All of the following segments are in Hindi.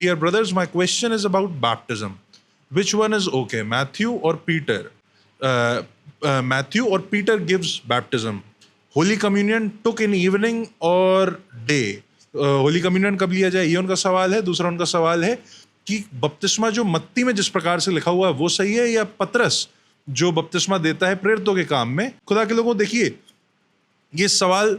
Dear brothers, my question is about baptism. Which one is okay, Matthew or Peter? Matthew or Peter gives baptism. Holy communion took in evening or day? Holy communion कब लिया जाए, ये उनका सवाल है. दूसरा उनका सवाल है कि बपतिस्मा जो मत्ती में जिस प्रकार से लिखा हुआ है वो सही है, या पतरस जो बपतिस्मा देता है प्रेरितों के काम में. खुदा के लोगों, देखिए, ये सवाल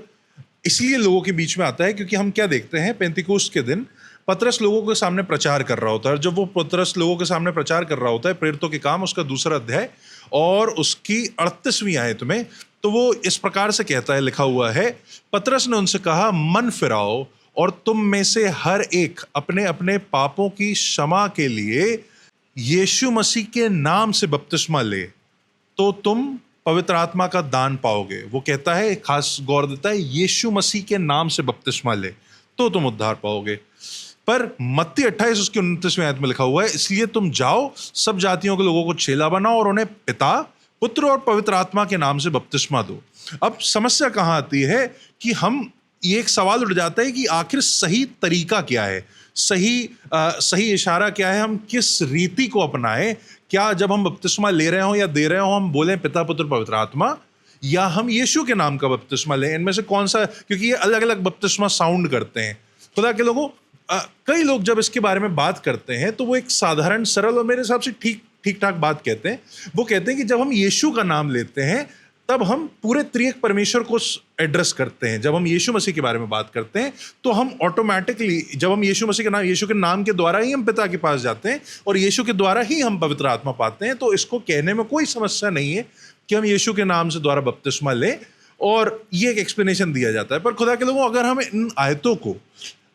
इसलिए लोगों के बीच में आता है क्योंकि हम क्या देखते हैं, पेंतिकोस्त के दिन पतरस लोगों के सामने प्रचार कर रहा होता है. जब वो पतरस लोगों के सामने प्रचार कर रहा होता है, प्रेरितों के काम उसका 2 अध्याय और उसकी 38वीं आयत में, तो वो इस प्रकार से कहता है, लिखा हुआ है, पतरस ने उनसे कहा, मन फिराओ और तुम में से हर एक अपने अपने पापों की क्षमा के लिए यीशु मसीह के नाम से बपतिस्मा ले, तो तुम पवित्र आत्मा का दान पाओगे. वो कहता है, खास गौर देता है, यीशु मसीह के नाम से बपतिस्मा ले तो तुम उद्धार पाओगे. पर मत्ती 28 उसकी 29वीं आयत में लिखा हुआ है, इसलिए तुम जाओ, सब जातियों के लोगों को चेला बनाओ और उन्हें पिता, पुत्र और पवित्र आत्मा के नाम से बपतिस्मा दो. अब समस्या कहां आती है कि हम, ये एक सवाल उठ जाता है कि आखिर सही तरीका क्या है, सही इशारा क्या है, हम किस रीति को अपनाएं. क्या जब हम बपतिस्मा ले रहे हो या दे रहे हो हम बोलें पिता, पुत्र, पवित्र आत्मा, या हम यीशु के नाम का बपतिस्मा लें? इनमें से कौन सा, क्योंकि ये अलग अलग बपतिस्मा साउंड करते हैं. खुदा के लोगों, कई लोग जब इसके बारे में बात करते हैं तो वो एक साधारण, सरल और मेरे हिसाब से ठीक ठाक बात कहते हैं. वो कहते हैं कि जब हम यीशु का नाम लेते हैं तब हम पूरे त्रिएक परमेश्वर को एड्रेस करते हैं. जब हम यीशु मसीह के बारे में बात करते हैं तो हम ऑटोमेटिकली, जब हम यीशु मसीह के नाम, यीशु के नाम के द्वारा ही हम पिता के पास जाते हैं और यीशु के द्वारा ही हम पवित्र आत्मा पाते हैं. तो इसको कहने में कोई समस्या नहीं है कि हम यीशु के नाम से द्वारा बपतिस्मा लें, और ये एक एक्सप्लेनेशन दिया जाता है. पर खुदा के लोगों, अगर हम इन आयतों को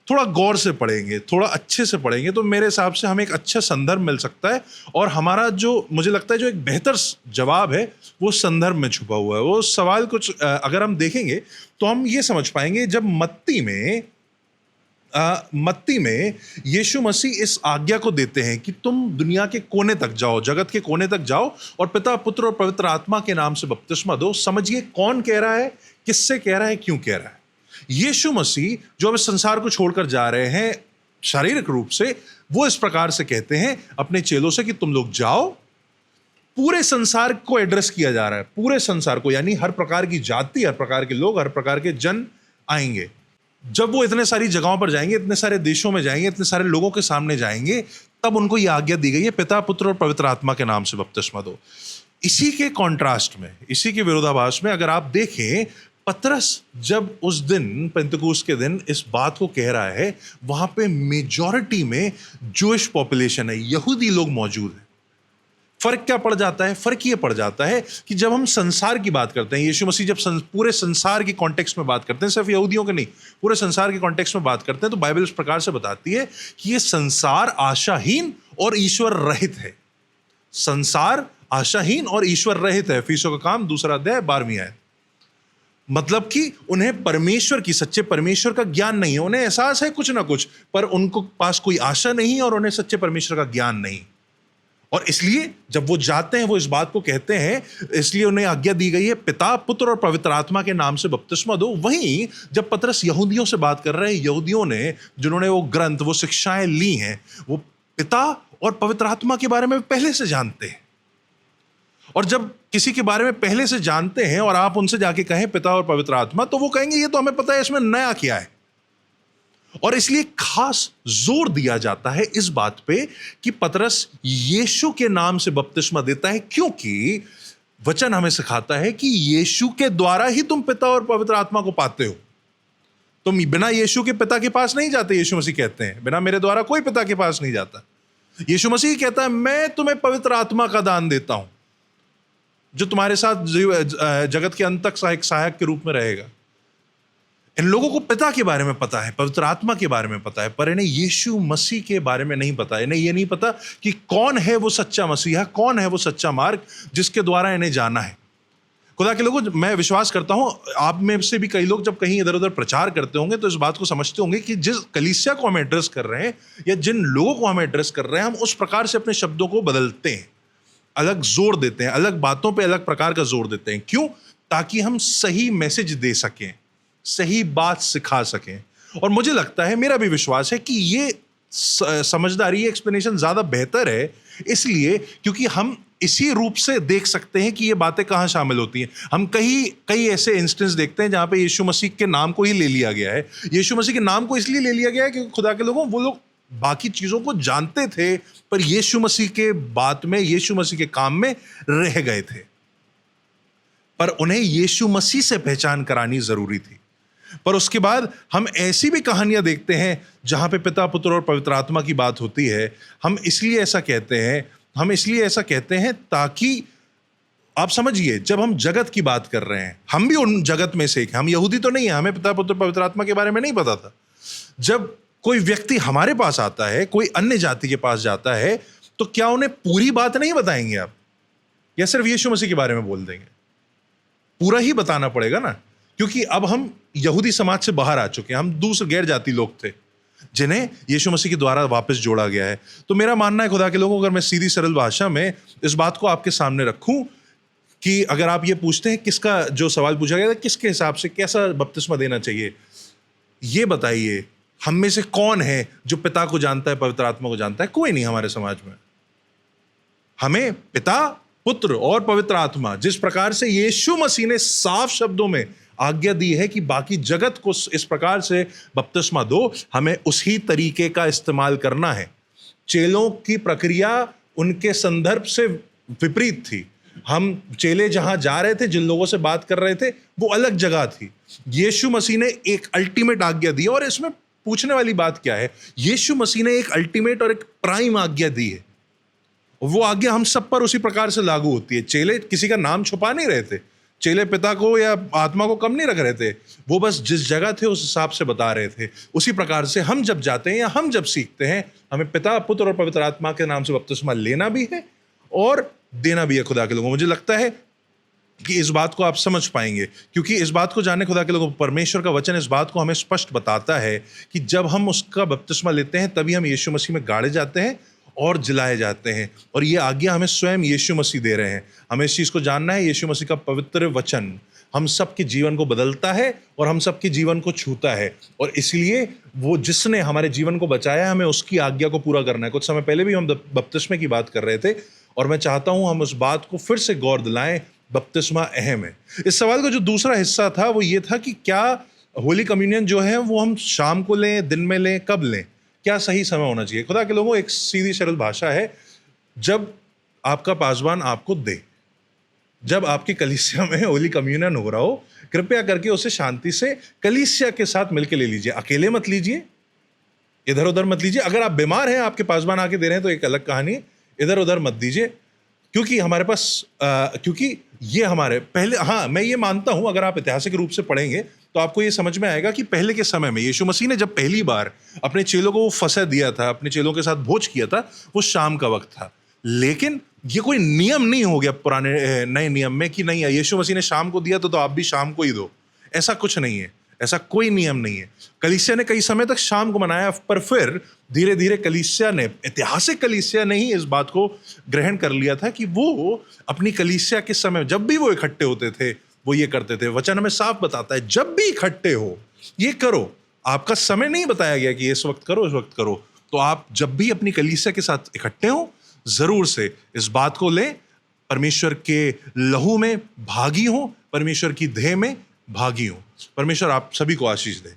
थोड़ा गौर से पढ़ेंगे, थोड़ा अच्छे से पढ़ेंगे, तो मेरे हिसाब से हमें एक अच्छा संदर्भ मिल सकता है. और हमारा जो, मुझे लगता है, जो एक बेहतर जवाब है वो संदर्भ में छुपा हुआ है. वो सवाल कुछ अगर हम देखेंगे तो हम ये समझ पाएंगे, जब मत्ती में यीशु मसीह इस आज्ञा को देते हैं कि तुम दुनिया के कोने तक जाओ, जगत के कोने तक जाओ और पिता, पुत्र और पवित्र आत्मा के नाम से बपतिस्मा दो. समझिए कौन कह रहा है, किससे कह रहा है, क्यों कह रहा है. यीशु मसीह जो अब इस संसार को छोड़कर जा रहे हैं शारीरिक रूप से, वो इस प्रकार से कहते हैं अपने चेलों से कि तुम लोग जाओ. पूरे संसार को एड्रेस किया जा रहा है, पूरे संसार को, यानी हर प्रकार की जाति, हर प्रकार के लोग, हर प्रकार के जन आएंगे. जब वो इतने सारी जगहों पर जाएंगे, इतने सारे देशों में जाएंगे, इतने सारे लोगों के सामने जाएंगे, तब उनको यह आज्ञा दी गई है, पिता, पुत्र और पवित्र आत्मा के नाम से बपतिस्मा दो. इसी के कॉन्ट्रास्ट में, इसी के विरोधाभास में अगर आप देखें, पतरस जब उस दिन, पेंतकोस्त के दिन, इस बात को कह रहा है, वहां पे मेजॉरिटी में जूइश पॉपुलेशन है, यहूदी लोग मौजूद हैं. फर्क क्या पड़ जाता है? फर्क ये पड़ जाता है कि जब हम संसार की बात करते हैं, यीशु मसीह जब पूरे संसार के कॉन्टेक्स्ट में बात करते हैं, सिर्फ यहूदियों के नहीं, पूरे संसार के कॉन्टेक्स्ट में बात करते हैं, तो बाइबल इस प्रकार से बताती है कि ये संसार आशाहीन और ईश्वर रहित है. संसार आशाहीन और ईश्वर रहित है. इफिसियों का काम 2 अध्याय 12वीं आयत. मतलब कि उन्हें परमेश्वर की, सच्चे परमेश्वर का ज्ञान नहीं है. उन्हें एहसास है कुछ ना कुछ, पर उनको पास कोई आशा नहीं और उन्हें सच्चे परमेश्वर का ज्ञान नहीं. और इसलिए जब वो जाते हैं, वो इस बात को कहते हैं, इसलिए उन्हें आज्ञा दी गई है, पिता, पुत्र और पवित्र आत्मा के नाम से बपतिस्मा दो. वहीं जब पतरस यहूदियों से बात कर रहे हैं, यहूदियों ने, जिन्होंने वो ग्रंथ, वो शिक्षाएं ली हैं, वो पिता और पवित्र आत्मा के बारे में पहले से जानते हैं. और जब किसी के बारे में पहले से जानते हैं और आप उनसे जाके कहें पिता और पवित्र आत्मा, तो वो कहेंगे ये तो हमें पता है, इसमें नया क्या है. और इसलिए खास जोर दिया जाता है इस बात पे कि पतरस यीशु के नाम से बपतिस्मा देता है, क्योंकि वचन हमें सिखाता है कि यीशु के द्वारा ही तुम पिता और पवित्र आत्मा को पाते हो. तुम बिना यीशु के पिता के पास नहीं जाते. यीशु मसीह कहते हैं, बिना मेरे द्वारा कोई पिता के पास नहीं जाता. यीशु मसीह कहता है, मैं तुम्हें पवित्र आत्मा का दान देता हूं, जो तुम्हारे साथ जगत के अंत तक एक सहायक के रूप में रहेगा. इन लोगों को पिता के बारे में पता है, पवित्र आत्मा के बारे में पता है, पर इन्हें यीशु मसीह के बारे में नहीं पता. इन्हें यह नहीं पता कि कौन है वो सच्चा मसीहा, कौन है वो सच्चा मार्ग जिसके द्वारा इन्हें जाना है. खुदा के लोगों, मैं विश्वास करता हूं आप में से भी कई लोग जब कहीं इधर उधर प्रचार करते होंगे तो इस बात को समझते होंगे कि जिस कलीसिया को हम एड्रेस कर रहे हैं या जिन लोगों को हम एड्रेस कर रहे हैं, हम उस प्रकार से अपने शब्दों को बदलते हैं, अलग जोर देते हैं, अलग बातों पे अलग प्रकार का जोर देते हैं. क्यों? ताकि हम सही मैसेज दे सकें, सही बात सिखा सकें. और मुझे लगता है, मेरा भी विश्वास है कि ये समझदारी, एक्सप्लेनेशन ज्यादा बेहतर है, इसलिए क्योंकि हम इसी रूप से देख सकते हैं कि ये बातें कहाँ शामिल होती हैं। हम कई ऐसे इंस्टेंस देखते हैं जहाँ पे यीशु मसीह के नाम को ही ले लिया गया है। यीशु मसीह के नाम को इसलिए ले लिया गया है क्योंकि खुदा के लोगों, वो लोग बाकी चीजों को जानते थे पर यीशु मसीह के बात में, यीशु मसीह के काम में रह गए थे, पर उन्हें यीशु मसीह से पहचान करानी जरूरी थी। पर उसके बाद हम ऐसी भी कहानियां देखते हैं जहां पे पिता, पुत्र और पवित्र आत्मा की बात होती है। हम इसलिए ऐसा कहते हैं ताकि आप समझिए, जब हम जगत की बात कर रहे हैं, हम भी उन जगत में से एक हैं। हम यहूदी तो नहीं है, हमें पिता, पुत्र, पवित्र आत्मा के बारे में नहीं पता था। जब कोई व्यक्ति हमारे पास आता है, कोई अन्य जाति के पास जाता है, तो क्या उन्हें पूरी बात नहीं बताएंगे आप, या सिर्फ यीशु मसीह के बारे में बोल देंगे? पूरा ही बताना पड़ेगा ना, क्योंकि अब हम यहूदी समाज से बाहर आ चुके हैं। हम दूसरे गैर जाति लोग थे जिन्हें यीशु मसीह के द्वारा वापस जोड़ा गया है। तो मेरा मानना है, खुदा के लोगों, अगर मैं सीधी सरल भाषा में इस बात को आपके सामने रखूं कि अगर आप ये पूछते हैं किसका, जो सवाल पूछा गया था, किसके हिसाब से कैसा बपतिस्मा देना चाहिए, ये बताइए हम में से कौन है जो पिता को जानता है, पवित्र आत्मा को जानता है? कोई नहीं हमारे समाज में। हमें पिता, पुत्र और पवित्र आत्मा, जिस प्रकार से यीशु मसीह ने साफ शब्दों में आज्ञा दी है कि बाकी जगत को इस प्रकार से बपतिस्मा दो, हमें उसी तरीके का इस्तेमाल करना है। चेलों की प्रक्रिया उनके संदर्भ से विपरीत थी। हम चेले जहां जा रहे थे, जिन लोगों से बात कर रहे थे, वो अलग जगह थी। यीशु मसीह ने एक अल्टीमेट आज्ञा दी, और इसमें पूछने वाली बात क्या है, यीशु मसीह ने एक अल्टीमेट और एक प्राइम आज्ञा दी है। वो आज्ञा हम सब पर उसी प्रकार से लागू होती है। चेले किसी का नाम छुपा नहीं रहे थे, चेले पिता को या आत्मा को कम नहीं रख रहे थे, वो बस जिस जगह थे उस हिसाब से बता रहे थे। उसी प्रकार से हम जब जाते हैं या हम जब सीखते हैं, हमें पिता, पुत्र और पवित्र आत्मा के नाम से बपतिस्मा लेना भी है और देना भी है। खुदा के लोगों, मुझे लगता है कि इस बात को आप समझ पाएंगे, क्योंकि इस बात को जानने, खुदा के लोगों, परमेश्वर का वचन इस बात को हमें स्पष्ट बताता है कि जब हम उसका बपतिस्मा लेते हैं तभी हम यीशु मसीह में गाड़े जाते हैं और जिलाए जाते हैं। और ये आज्ञा हमें स्वयं यीशु मसीह दे रहे हैं। हमें इस चीज़ को जानना है, यीशु मसीह का पवित्र वचन हम सबके जीवन को बदलता है और हम सबके जीवन को छूता है, और इसलिए वो जिसने हमारे जीवन को बचाया, हमें उसकी आज्ञा को पूरा करना है। कुछ समय पहले भी हम बपतिस्मे की बात कर रहे थे, और मैं चाहता हूं हम उस बात को फिर से गौर दिलाएं। बपतिस्मा अहम है। इस सवाल का जो दूसरा हिस्सा था वो ये था कि क्या होली कम्युनियन जो है वो हम शाम को लें, दिन में लें, कब लें, क्या सही समय होना चाहिए? खुदा के लोगों, एक सीधी सरल भाषा है, जब आपका पासवान आपको दे, जब आपकी कलीसिया में होली कम्युनियन हो रहा हो, कृपया करके उसे शांति से कलीसिया के साथ मिलकर ले लीजिए। अकेले मत लीजिए, इधर उधर मत लीजिए। अगर आप बीमार हैं, आपके पासवान आके दे रहे हैं, तो एक अलग कहानी है। इधर उधर मत दीजिए, क्योंकि हमारे पास क्योंकि ये हमारे पहले, हाँ मैं ये मानता हूं, अगर आप ऐतिहासिक रूप से पढ़ेंगे तो आपको ये समझ में आएगा कि पहले के समय में यीशु मसीह ने जब पहली बार अपने चेलों को वो फसह दिया था, अपने चेलों के साथ भोज किया था, वो शाम का वक्त था। लेकिन ये कोई नियम नहीं हो गया पुराने नए नियम में कि नहीं, यीशु मसीह ने शाम को दिया तो आप भी शाम को ही दो। ऐसा कुछ नहीं है, ऐसा कोई नियम नहीं है। कलीसिया ने कई समय तक शाम को मनाया, पर फिर धीरे धीरे कलीसिया ने, ऐतिहासिक कलीसिया ने ही इस बात को ग्रहण कर लिया था कि वो अपनी कलीसिया के समय जब भी वो इकट्ठे होते थे वो ये करते थे। वचन हमें साफ बताता है, जब भी इकट्ठे हो ये करो। आपका समय नहीं बताया गया कि इस वक्त करो, इस वक्त करो। तो आप जब भी अपनी कलीसिया के साथ इकट्ठे हो, जरूर से इस बात को लें, परमेश्वर के लहू में भागी हो, परमेश्वर की देह में भागी हो। परमेश्वर आप सभी को आशीष दे।